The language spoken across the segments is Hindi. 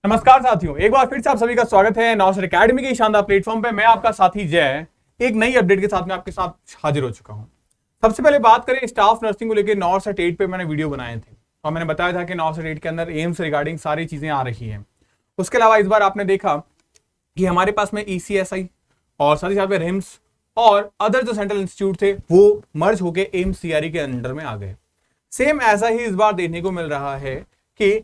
नमस्कार साथियों, एक बार फिर से आप सभी का स्वागत है नौसर एकेडमी के शानदार प्लेटफॉर्म पे। मैं आपका साथी जय एक नई अपडेट के साथ में आपके साथ हाजिर हो चुका हूं। सबसे पहले बात करें स्टाफ नर्सिंग को लेकर, नॉर्सेट 8 पे मैंने वीडियो बनाए थे और मैंने बताया था कि नॉर्सेट 8 के अंदर एम्स रिगार्डिंग सारी चीजें आ रही हैं। उसके अलावा इस बार आपने देखा कि हमारे पास में ECSI और साथ ही साथ में रिम्स और अदर जो सेंट्रल इंस्टीट्यूट थे वो मर्ज होकर एम्स CRE के अंडर में आ गए। सेम ऐसा ही इस बार देखने को मिल रहा है कि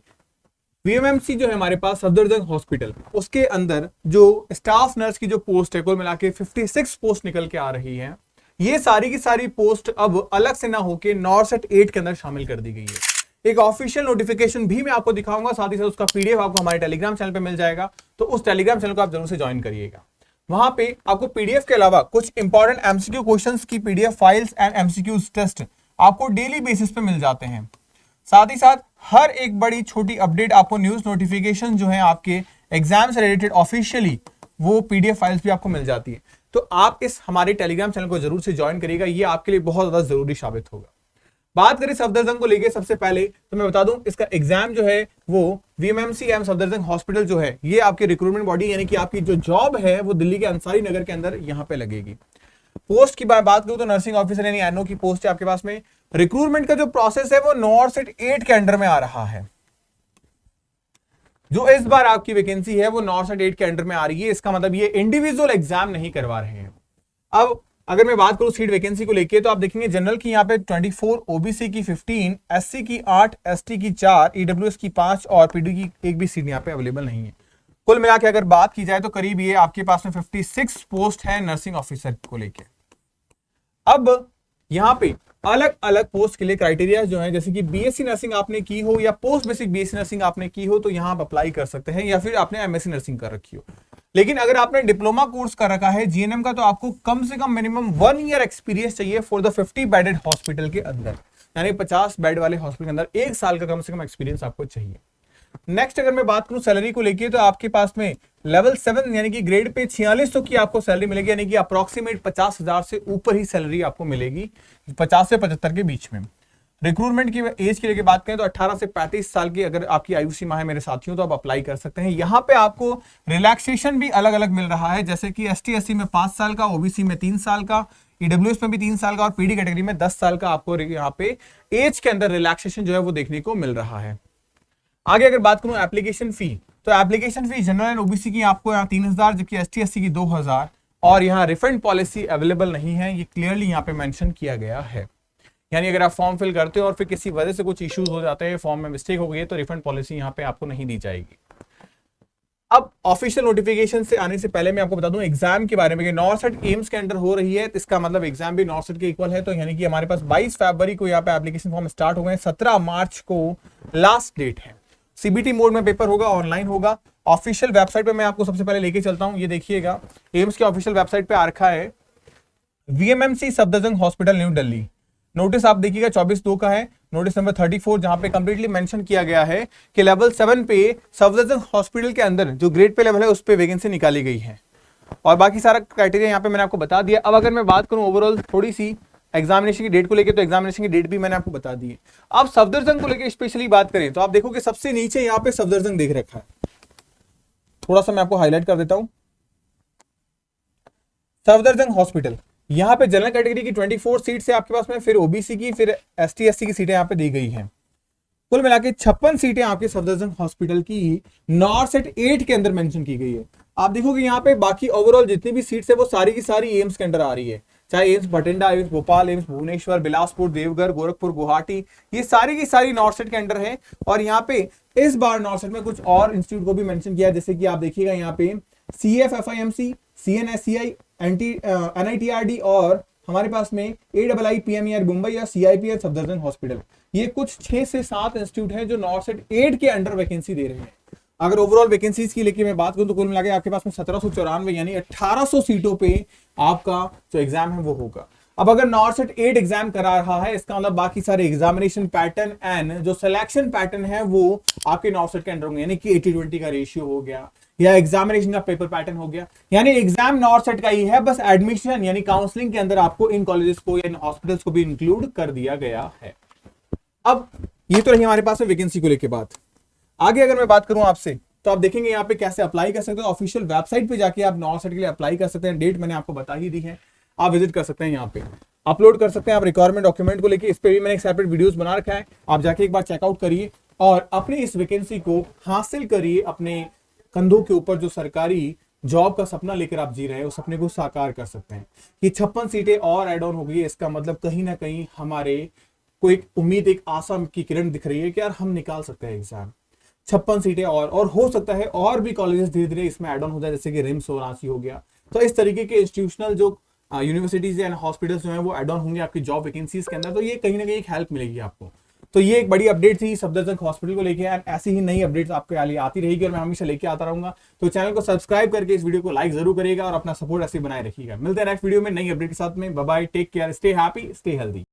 VMMC जो है हमारे पास सफदरजंग हॉस्पिटल, उसके अंदर जो स्टाफ नर्स की जो पोस्ट है कुल मिला के 56 पोस्ट निकल के आ रही है। ये सारी की सारी पोस्ट अब अलग से ना होके नॉर्सेट 8 के अंदर शामिल कर दी गई है। एक ऑफिशियल नोटिफिकेशन भी मैं आपको दिखाऊंगा, साथ ही साथ उसका PDF आपको हमारे टेलीग्राम चैनल पे मिल जाएगा, तो उस टेलीग्राम चैनल को आप जरूर से ज्वाइन करिएगा। वहां पे आपको PDF के अलावा कुछ इंपॉर्टेंट MCQ क्वेश्चंस की PDF files and MCQ test आपको डेली बेसिस पे मिल जाते हैं। साथ ही साथ हर एक बड़ी छोटी अपडेट आपको न्यूज नोटिफिकेशन जो है आपके एग्जाम से रिलेटेड ऑफिशियली वो PDF फाइल्स भी आपको मिल जाती है। तो आप इस हमारे टेलीग्राम चैनल को जरूर से ज्वाइन करिएगा, ये आपके लिए बहुत ज्यादा जरूरी साबित होगा। बात करें सफदरजंग को लेके, सबसे पहले तो मैं बता दूं इसका एग्जाम जो है वो VMMC एम सफदरजंग हॉस्पिटल जो है ये आपकी रिक्रूटमेंट बॉडी यानी कि आपकी जो जॉब है वो दिल्ली के अंसारी नगर के अंदर यहाँ पे लगेगी। पोस्ट की बात करूं तो नर्सिंग ऑफिसर यानी NO की पोस्ट है आपके पास में। रिक्रूटमेंट का जो प्रोसेस है वो नॉर्सेट 8 के अंडर में आ रहा है। जो इस बार आपकी वैकेंसी है वो नॉर्सेट 8 के अंडर में आ रही है। इसका मतलब ये इंडिविजुअल एग्जाम नहीं करवा रहे हैं। अब अगर मैं बात करूं सीट वैकेंसी को लेके तो आप देखेंगे जनरल की यहाँ पे 24, OBC की 15, SC की 8, ST की 4, EWS की 5 और PD की एक भी सीट यहाँ पे अवेलेबल नहीं है। कुल मिला के अगर बात की जाए तो करीब ये आपके पास में 56 पोस्ट है नर्सिंग ऑफिसर को लेके। अब यहाँ पे अलग अलग पोस्ट के लिए क्राइटेरिया जो है, जैसे कि BSc नर्सिंग आपने की हो या पोस्ट बेसिक BSc नर्सिंग आपने की हो तो यहाँ आप अप्लाई कर सकते हैं, या फिर आपने MSc नर्सिंग कर रखी हो। लेकिन अगर आपने डिप्लोमा कोर्स कर रखा है GNM का तो आपको कम से कम मिनिमम 1 ईयर एक्सपीरियंस चाहिए फॉर द 50 बेडेड हॉस्पिटल के अंदर, यानी 50 बेड वाले हॉस्पिटल के अंदर 1 साल का कम से कम एक्सपीरियंस आपको चाहिए। नेक्स्ट अगर मैं बात करूं सैलरी को लेके तो आपके पास में लेवल 7 यानी कि ग्रेड पे 4600 की आपको सैलरी मिलेगी, यानी कि अप्रोक्सीमेट 50,000 से ऊपर ही सैलरी आपको मिलेगी, 50 से 75 के बीच में। रिक्रूटमेंट की एज की लेके बात करें तो 18 से 35 साल की अगर आपकी आयु सीमा है मेरे साथियों तो आप अप्लाई कर सकते हैं। यहाँ पे आपको रिलैक्सेशन भी अलग अलग मिल रहा है, जैसे कि ST SC में 5 साल का, OBC में 3 साल का, EWS में भी 3 साल का और PD कैटेगरी में 10 साल का आपको यहाँ पे एज के अंदर रिलैक्सेशन जो है वो देखने को मिल रहा है। आगे अगर बात करूं एप्लीकेशन फी, तो application fee general and OBC की आपको यहाँ 3,000 जबकि ST SC की 2,000 और यहाँ रिफंड पॉलिसी अवेलेबल नहीं है, ये क्लियरली यहाँ पे मेंशन किया गया है। यानी अगर आप फॉर्म फिल करते हो और फिर किसी वजह से कुछ इश्यूज हो जाते हैं, फॉर्म में मिस्टेक हो गई है तो रिफंड पॉलिसी यहाँ पे आपको नहीं दी जाएगी। अब ऑफिशियल नोटिफिकेशन से आने से पहले मैं आपको बता दूं एग्जाम के बारे में कि नॉर्सेट एम्स के अंडर हो रही है, तो इसका मतलब एग्जाम भी नॉर्सेट के इक्वल है। तो यानी कि हमारे पास 22 फरवरी को यहाँ पे एप्लीकेशन फॉर्म स्टार्ट हो गए, 17 मार्च को लास्ट डेट है। CBT मोड में पेपर होगा, ऑनलाइन होगा। ऑफिशियल वेबसाइट पे मैं आपको सबसे पहले लेके चलता हूं, ये देखिएगा एम्स के ऑफिशियल वेबसाइट पे आ रखा है VMMC Safdarjung hospital new Delhi. Notice आप देखिएगा 24/2 का है, नोटिस नंबर 34, जहां पे कंप्लीटली मेंशन किया गया है कि लेवल 7 पे सफदरजंग हॉस्पिटल के अंदर जो ग्रेड पे लेवल है उस पे वैकेंसी निकाली गई है और बाकी सारा क्राइटेरिया यहाँ पे मैंने आपको बता दिया। अब अगर मैं बात करूं ओवरऑल थोड़ी सी एग्जामिनेशन की डेट को लेकर, तो एग्जामिनेशन की डेट भी मैंने आपको बता दी है। अब सफदरजंग को लेकर स्पेशली बात करें तो आप देखो कि सबसे नीचे यहाँ पे सफदरजंग देख रखा है, थोड़ा सा मैं आपको हाईलाइट कर देता हूं। सफदरजंग हॉस्पिटल यहाँ पे जनरल कैटेगरी की 24 सीट है आपके पास में, फिर OBC की, फिर ST SC की सीटें यहाँ पे दी गई हैं। कुल मिला के 56 सीटें आपके सफदरजंग हॉस्पिटल की नॉर्सेट 8 के अंदर मेंशन की गई है। आप देखोगे यहाँ पे बाकी ओवरऑल जितनी भी सीट्स है वो सारी की सारी एम्स के अंदर आ रही है, चाहे एम्स बठिंडा, एम्स भोपाल, एम्स भुवनेश्वर, बिलासपुर, देवघर, गोरखपुर, गुवाहाटी, ये सारी की सारी नॉर्सेट के अंडर है। और यहाँ पे इस बार नॉर्सेट में कुछ और इंस्टीट्यूट को भी मेंशन किया है, जैसे कि आप देखिएगा यहाँ पे CFFIMC, CNSCI, NITRD और हमारे पास में AIIPMER मुंबई या CIPR सफदरजंग हॉस्पिटल। ये कुछ 6 से 7 इंस्टीट्यूट हैं जो नॉर्सेट 8 के अंडर वैकेंसी दे रहे हैं। अगर ओवरऑल वैकेंसीज की लेके मैं बात करूं तो कुल मिला के आपके पास में 1794 यानी 1800 सीटों पे आपका जो एग्जाम है वो होगा। अब अगर नॉर्सेट 8 एग्जाम करा रहा है, इसका मतलब बाकी सारे एग्जामिनेशन पैटर्न एंड जो सिलेक्शन पैटर्न है वो आपके नॉर्सेट के अंडर होंगे, यानी कि 80-20 का रेशियो हो गया या एग्जामिनेशन का पेपर पैटर्न हो गया, यानी एग्जाम नॉर्सेट का ही है, बस एडमिशन यानी काउंसलिंग के अंदर आपको इन कॉलेजेस को या इन हॉस्पिटल्स को भी इंक्लूड कर दिया गया है। अब ये तो रही हमारे पास वैकेंसी को लेके बात। आगे अगर मैं बात करूं आपसे तो आप देखेंगे यहाँ पे कैसे अप्लाई कर सकते हैं। ऑफिशियल वेबसाइट पे जाके आप नॉर्थ साइड के लिए अप्लाई कर सकते हैं। डेट मैंने आपको बता ही दी है, आप विजिट कर सकते हैं, यहाँ पे अपलोड कर सकते हैं आप रिक्वायरमेंट डॉक्यूमेंट को लेके। इस पे भी मैंने एक सेपरेट वीडियोस बना रखा है, आप जाके एक बार चेकआउट करिए और अपने इस वैकेंसी को हासिल करिए। अपने कंधों के ऊपर जो सरकारी जॉब का सपना लेकर आप जी रहे हैं, उस सपने को साकार कर सकते हैं। कि 56 सीटें और ऐड ऑन हो गई है, इसका मतलब कहीं ना कहीं हमारे को एक उम्मीद, एक आशा की किरण दिख रही है कि यार हम निकाल सकते हैं एग्जाम। 56 सीटें और हो सकता है और भी कॉलेजेस धीरे धीरे इसमें ऐड ऑन हो जाए, जैसे कि रिम्स और रांची हो गया। तो इस तरीके के इंस्टीट्यूशनल जो यूनिवर्सिटीज एंड हॉस्पिटल्स जो है वो ऐड ऑन होंगे आपकी जॉब वैकेंसीज के अंदर। तो ये कहीं ना कहीं एक हेल्प मिलेगी आपको। तो ये एक बड़ी अपडेट थी सफदरजंग हॉस्पिटल को लेके। एंड ऐसी ही नई अपडेट्स आपके लिए आती रहेगी और मैं हमेशा लेके आता रहूंगा। तो चैनल को सब्सक्राइब करके इस वीडियो को लाइक जरूर करिएगा और अपना सपोर्ट ऐसे बनाए रखिएगा। मिलते हैं नेक्स्ट वीडियो में नई अपडेट के साथ में। Bye bye, take care, stay happy, stay healthy.